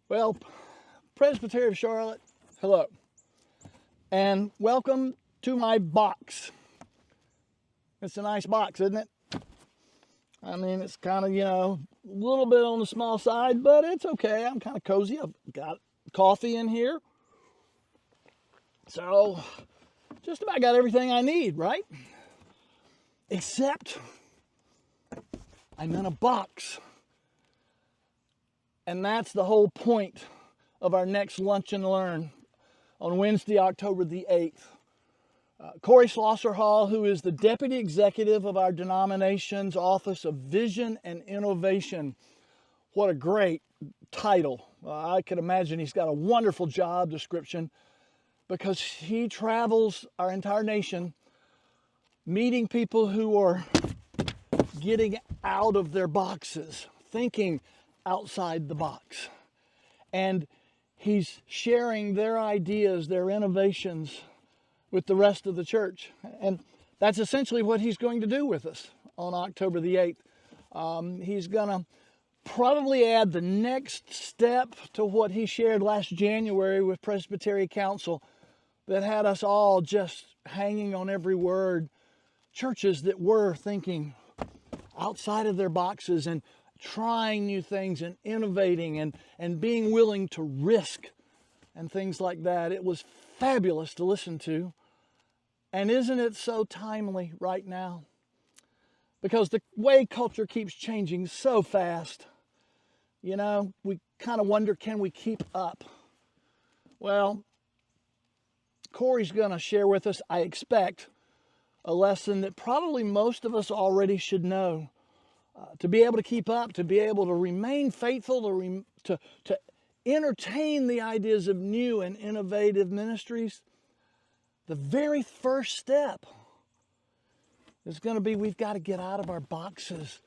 Well, Presbytery of Charlotte, hello, and welcome to my box. It's a nice box, isn't it? I mean, it's kind of, a little bit on the small side, but it's okay. I'm kind of cozy. I've got coffee in here. So, just about got everything I need, right? Except, I'm in a box. And that's the whole point of our next Lunch and Learn on Wednesday, October the 8th. Corey Schloser-Hall, who is the Deputy Executive of our denomination's Office of Vision and Innovation. What a great title. I can imagine he's got a wonderful job description because he travels our entire nation meeting people who are getting out of their boxes, thinking outside the box. And he's sharing their ideas, their innovations with the rest of the church. And that's essentially what he's going to do with us on October the 8th. He's going to probably add the next step to what he shared last January with Presbytery Council that had us all just hanging on every word. Churches that were thinking outside of their boxes and trying new things and innovating and being willing to risk and things like that. It was fabulous to listen to. And isn't it so timely right now? Because the way culture keeps changing so fast, we kind of wonder, can we keep up? Well, Corey's going to share with us, I expect, a lesson that probably most of us already should know. To be able to keep up, to be able to remain faithful, to entertain the ideas of new and innovative ministries, the very first step is going to be we've got to get out of our boxes.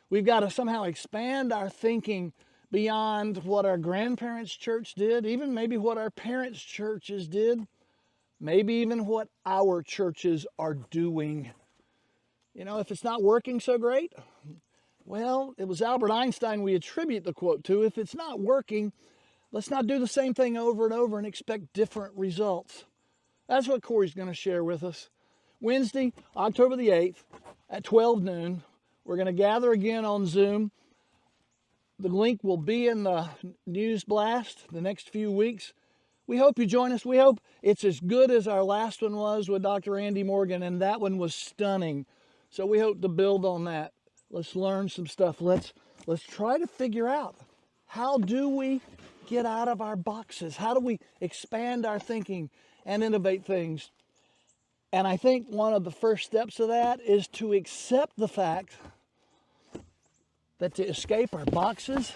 We've got to somehow expand our thinking beyond what our grandparents' church did, even maybe what our parents' churches did, maybe even what our churches are doing. If it's not working so great, well, it was Albert Einstein we attribute the quote to. If it's not working, let's not do the same thing over and over and expect different results. That's what Corey's going to share with us. Wednesday, October the 8th at 12 noon. We're going to gather again on Zoom. The link will be in the news blast the next few weeks. We hope you join us. We hope it's as good as our last one was with Dr. Andy Morgan, and that one was stunning. So we hope to build on that. Let's learn some stuff. Let's try to figure out, how do we get out of our boxes? How do we expand our thinking and innovate things? And I think one of the first steps of that is to accept the fact that to escape our boxes,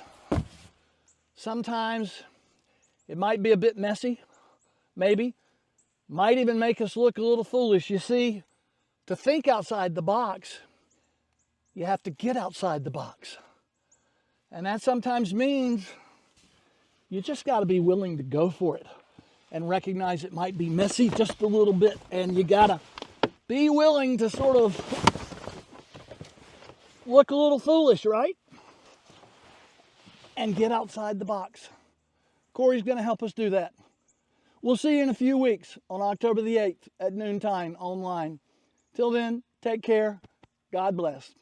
sometimes it might be a bit messy, maybe, might even make us look a little foolish. You see, to think outside the box, you have to get outside the box. And that sometimes means you just got to be willing to go for it and recognize it might be messy just a little bit, and you got to be willing to sort of look a little foolish, right? And get outside the box. Corey's going to help us do that. We'll see you in a few weeks on October the 8th at noontime online. Till then, take care. God bless.